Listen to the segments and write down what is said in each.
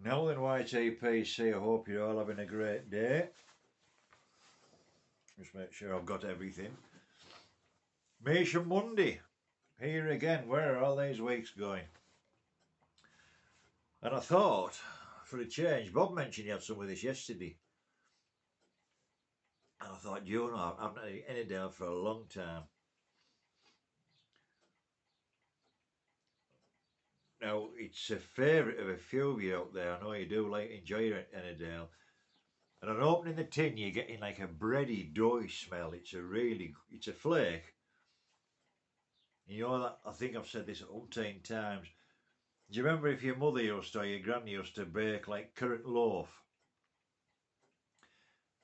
Now then, YTPC, I hope you're all having a great day. Just make sure I've got everything. Meerschaum Monday, here again. Where are all these weeks going? And I thought, for a change, Bob mentioned he had some of this yesterday. And I thought, you know, I haven't had any Ennerdale for a long time. Now, it's a favourite of a few of you out there. I know you do like enjoy Ennerdale. And on opening the tin, you're getting like a bready, doughy smell. It's a flake. You know that, I think I've said this umpteen times. Do you remember if your mother used to, or your granny used to bake like currant loaf?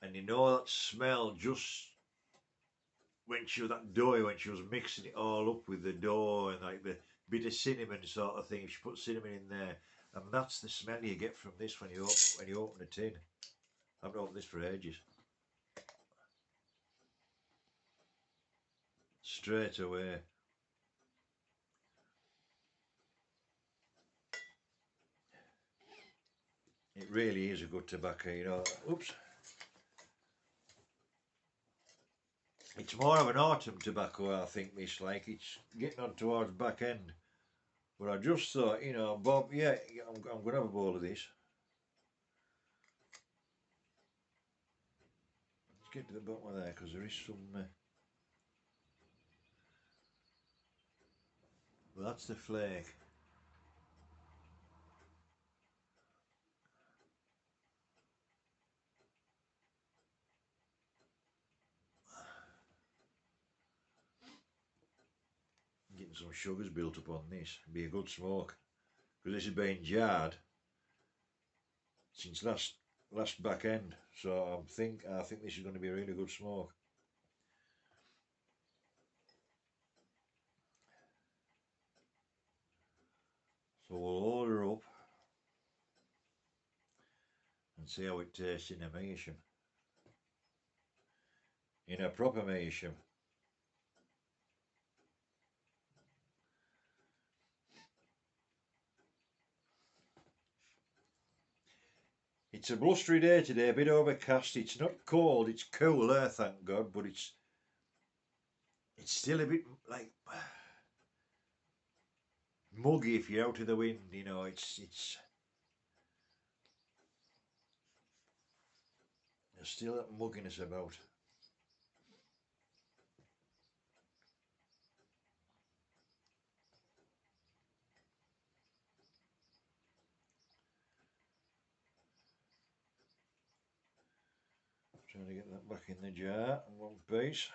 And you know that smell just when she was that doughy, when she was mixing it all up with the dough and like the bit of cinnamon sort of thing. She put cinnamon in there, and that's the smell you get from this when you open a tin. I haven't opened this for ages. Straight away. It really is a good tobacco, you know. Oops. It's more of an autumn tobacco, I think, this, like, it's getting on towards back end. But I just thought, you know, Bob, yeah, I'm going to have a bowl of this. Let's get to the bottom of there, because there is some... well, that's the flake. Getting some sugars built up on this. Be a good smoke. Because this has been jarred since last back end. So I think this is going to be a really good smoke. So we'll hold her up and see how it tastes in a Meerschaum. In a proper Meerschaum. It's a blustery day today, a bit overcast. It's not cold, it's cool there, thank God, but it's still a bit like muggy if you're out of the wind, you know. It's there's still that mugginess about. Trying to get that back in the jar in one piece.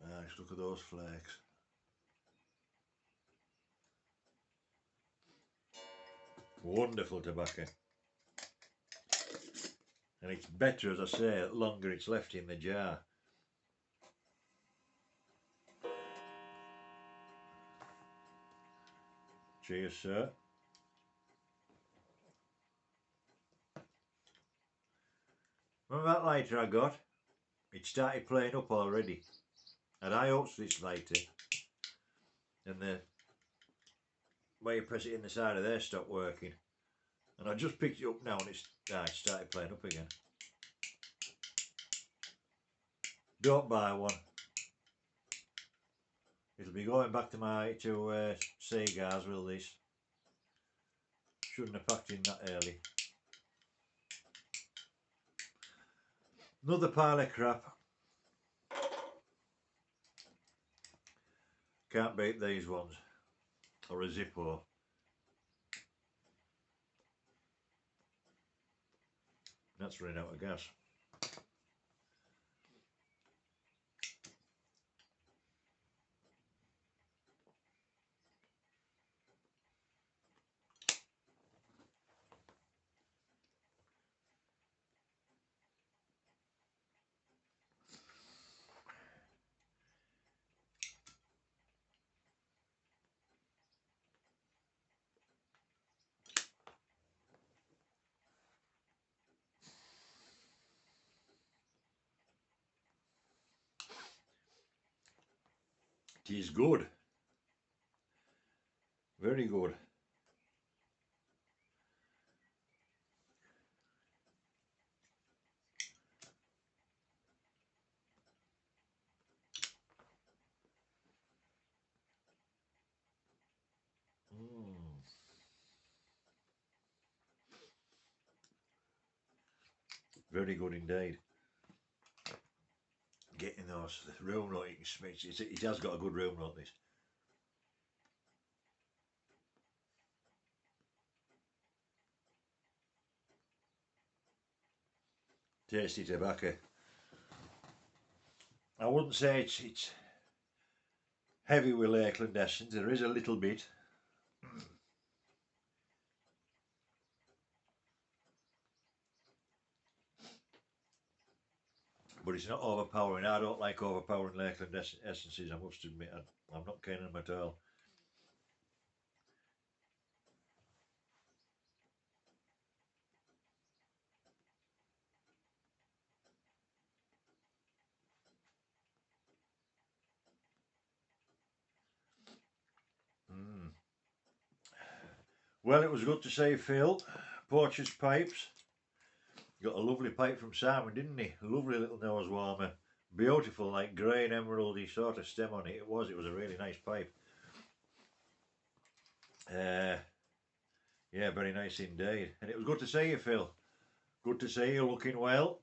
Nice, look at those flakes. Wonderful tobacco. And it's better, as I say, the longer it's left in the jar. Cheers, sir. Remember that lighter I got? It started playing up already. And I hoped this lighter. And the way you press it in the side of there stopped working. And I just picked it up now and it started playing up again. Don't buy one. It'll be going back to my cigars with this. Shouldn't have packed in that early. Another pile of crap. Can't beat these ones. Or a Zippo. That's running out of gas. It is good. Very good. Mm. Very good indeed. Getting those room note, you can smell it has got a good room note, this. Tasty tobacco. I wouldn't say it's heavy with Lakeland essence. There is a little bit. But it's not overpowering. I don't like overpowering Lakeland essences, I must admit. I'm not keen on them at all. Mm. Well, it was good to see Phil. Poacher's Pipes. Got a lovely pipe from Simon, didn't he? A lovely little nose warmer. Beautiful, like grey and emeraldy sort of stem on it. It was a really nice pipe. Uh, yeah, very nice indeed. And it was good to see you, Phil. Good to see you looking well.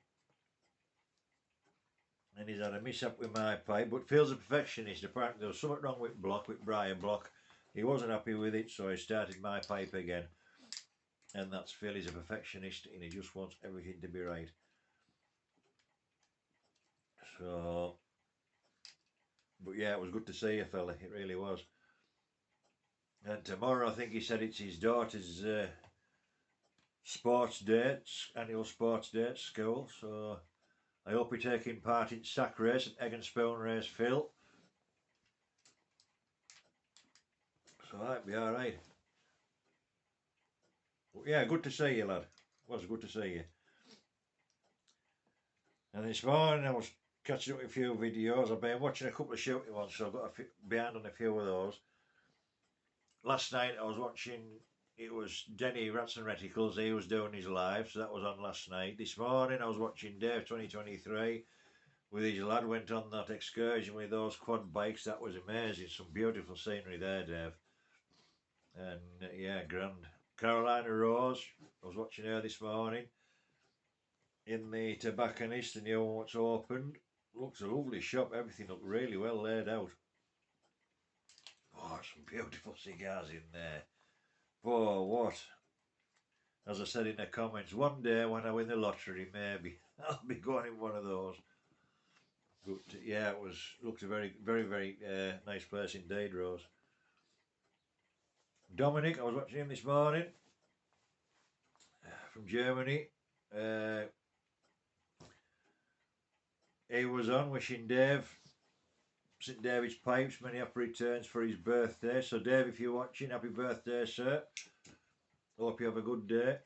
And he's had a mishap with my pipe, but Phil's a perfectionist. Apparently there was something wrong with Brian Block. He wasn't happy with it, so he started my pipe again. And that's Phil. He's a perfectionist and he just wants everything to be right. So, but yeah, it was good to see you, fella. It really was. And tomorrow, I think he said it's his daughter's sports dates, annual sports day at school. So I hope you're taking part in sack race and egg and spoon race, Phil. So that'd be all right. But yeah, good to see you, lad. It was good to see you. And this morning I was catching up with a few videos. I've been watching a couple of shooting ones, so I've got behind on a few of those. Last night I was watching, it was Denny Rats and Reticles, he was doing his live, so that was on last night. This morning I was watching Dave 2023 with his lad, went on that excursion with those quad bikes. That was amazing. Some beautiful scenery there, Dave. And yeah, grand. Carolina Rose, I was watching her this morning in the tobacconist, the new one what's opened. Looks a lovely shop, everything looked really well laid out. Oh, some beautiful cigars in there. Oh, what? As I said in the comments, one day when I win the lottery, maybe I'll be going in one of those. But yeah, it looked a very, very, very nice place indeed, Rose. Dominic, I was watching him this morning from Germany. He was on wishing Dave, St David's Pipes, many happy returns for his birthday. So Dave, if you're watching, happy birthday, sir. Hope you have a good day.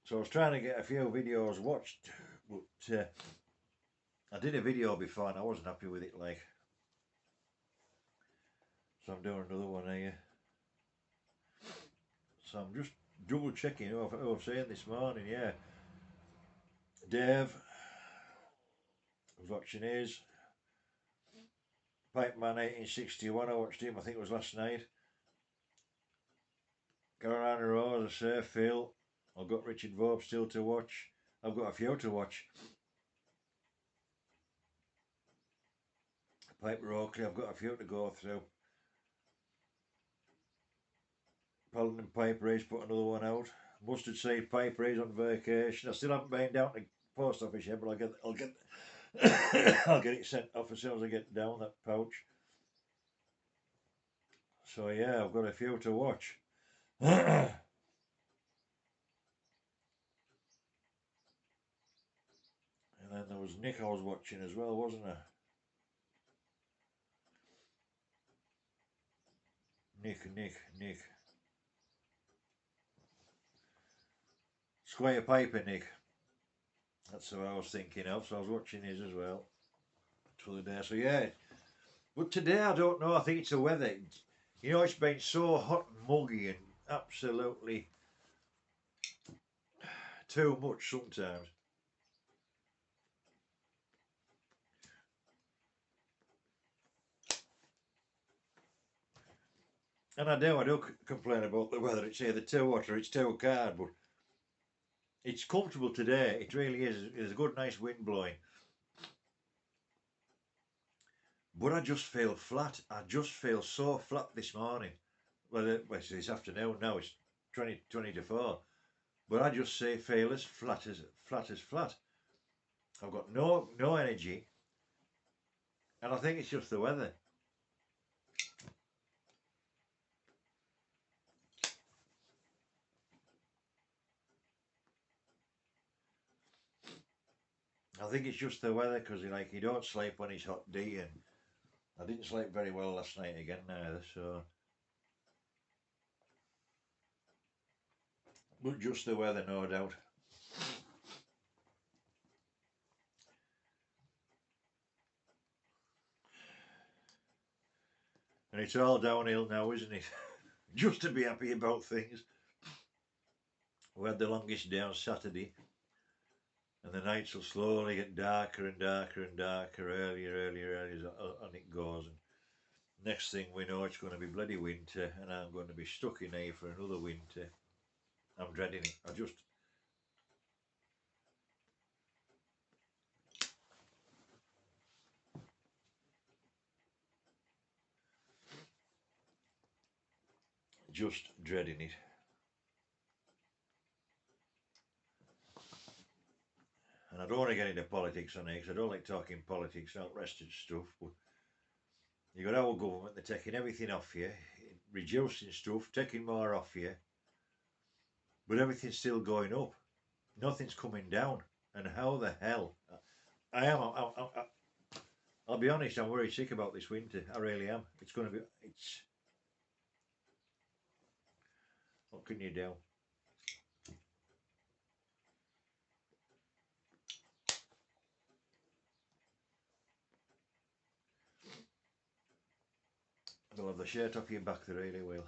So I was trying to get a few videos watched, but I did a video before and I wasn't happy with it, like. So I'm doing another one here. So I'm just double checking who I've seen this morning, yeah. Dave was watching his. Pipe Man 1861, I watched him, I think it was last night. Carolina Rose, I say, Phil. I've got Richard Vobe still to watch. I've got a few to watch. Piper Oakley, I've got a few to go through. Paladin Piper, he's put another one out. Mustard Seed Piper, he's on vacation. I still haven't been down to the post office yet, but I'll get I'll get it sent off as soon as I get down that pouch. So yeah, I've got a few to watch. And then there was Nick I was watching as well, wasn't there? Nick. Squire Piper, Nick. That's what I was thinking of. So I was watching his as well for the day. So yeah, but today I don't know. I think it's the weather. You know, it's been so hot and muggy and absolutely too much sometimes. And I do complain about the weather. It's either too hot or it's too cold, but it's comfortable today. It really is. There's a good, nice wind blowing. But I just feel flat. I just feel so flat this morning. Well, it's this afternoon now. It's 20 to 4. But I just say feel as flat as flat as flat. I've got no energy, and I think it's just the weather. I think it's just the weather because you don't sleep when it's hot, do you? And I didn't sleep very well last night again neither. So, but just the weather, no doubt. And it's all downhill now, isn't it? Just to be happy about things. We had the longest day on Saturday, and the nights will slowly get darker and darker and darker, earlier as on it goes. And next thing we know, it's going to be bloody winter, and I'm going to be stuck in here for another winter. I'm dreading it. I just dreading it. And I don't want to get into politics on here because I don't like talking politics and all the rest of stuff. But you got our government, they're taking everything off you, reducing stuff, taking more off you, but everything's still going up. Nothing's coming down. And how the hell? I am. I'll be honest. I'm very sick about this winter. I really am. It's going to be. It's. What can you do? They'll have the shirt off your back. They really will.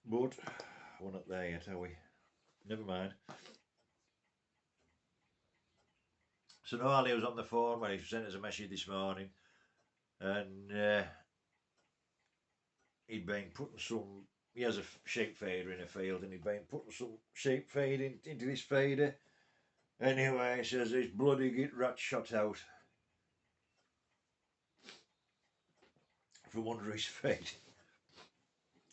But we're not there yet, are we? Never mind. So no, Ali was on the phone when he sent us a message this morning, and he'd been putting some. He has a sheep feeder in a field, and he'd been putting some sheep feed into this feeder. Anyway, he says this bloody get rat shot out from under his feet.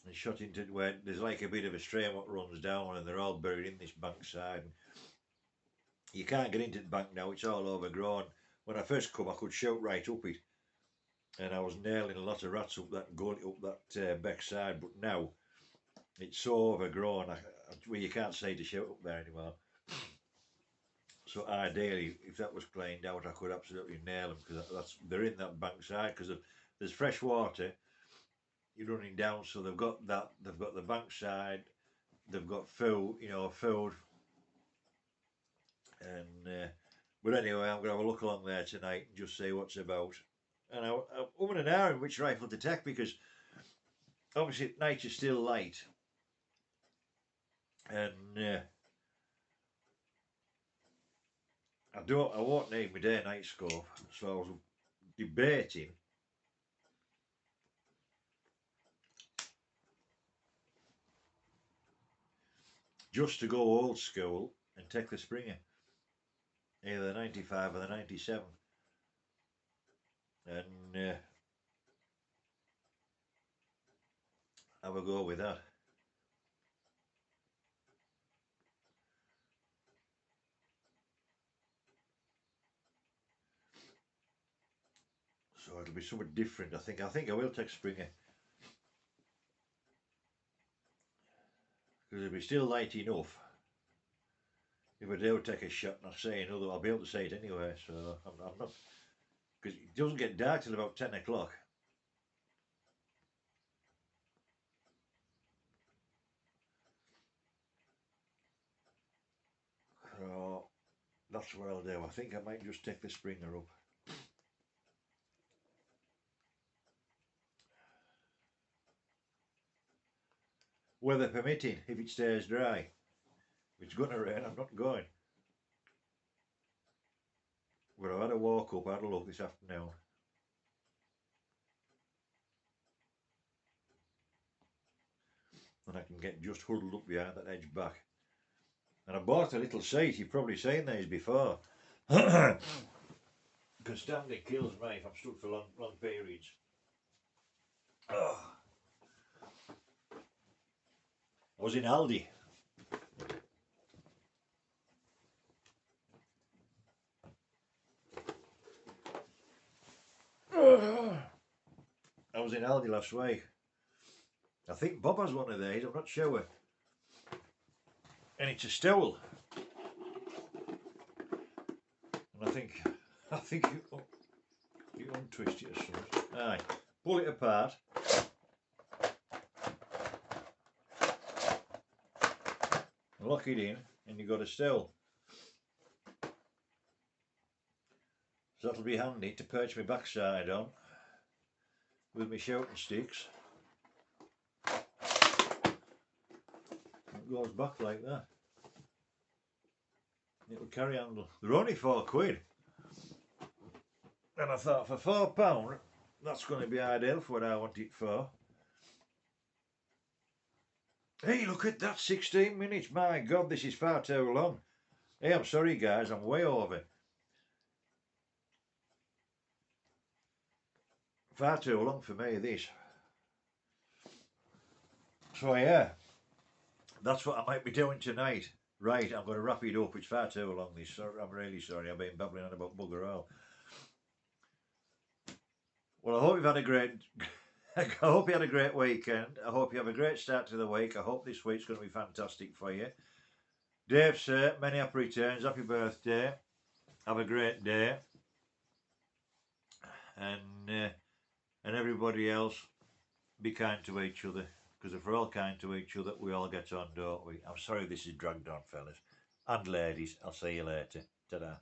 And shot into where there's like a bit of a stream what runs down, and they're all buried in this bank side. You can't get into the bank now; it's all overgrown. When I first come, I could shout right up it, and I was nailing a lot of rats up that gully, up that back side. But now it's so overgrown, well, you can't say to shout up there anymore. So ideally, if that was cleaned out, I could absolutely nail them because they're in that bank side because there's fresh water. You're running down, so they've got that. They've got the bank side. They've got food, food. And but anyway, I'm gonna have a look along there tonight and just see what's about. And I'm an hour in which rifle to take because obviously at night is still light, and I won't need my day and night scope, so I was debating just to go old school and take the Springer, either the 95 or the 97, and I will go with that. So it'll be somewhat different. I think I will take Springer because it'll be still light enough. if I do take a shot and I say another, I'll be able to say it anyway. So I'm not, because it doesn't get dark till about 10 o'clock. So that's what I'll do. I think I might just take the Springer up. Weather permitting, if it stays dry. If it's going to rain, I'm not going. But I've had a walk up, I had a look this afternoon. And I can get just huddled up behind that edge back. And I bought a little seat, you've probably seen these before. Because standing kills me if I'm stuck for long periods. Oh. I was in Aldi. I was in Aldi last week. I think Bob has one of these, I'm not sure. And it's a stool. And I think you untwist it or something. Aye. Pull it apart. Lock it in and you've got a stool. So that'll be handy to perch my backside on with my shouting sticks. It goes back like that. It'll carry handle. They're only £4. And I thought for £4 that's going to be ideal for what I want it for. Hey, look at that, 16 minutes. My God, this is far too long. Hey, I'm sorry guys, I'm way over. Far too long for me, this. So yeah, that's what I might be doing tonight. Right, I'm going to wrap it up. It's far too long, this. I'm really sorry, I've been babbling on about bugger all. Well, I hope you've had a great... I hope you had a great weekend. I hope you have a great start to the week. I hope this week's going to be fantastic for you. Dave, sir, many happy returns. Happy birthday. Have a great day. And everybody else, be kind to each other. Because if we're all kind to each other, we all get on, don't we? I'm sorry this is dragged on, fellas. And ladies, I'll see you later. Ta-da.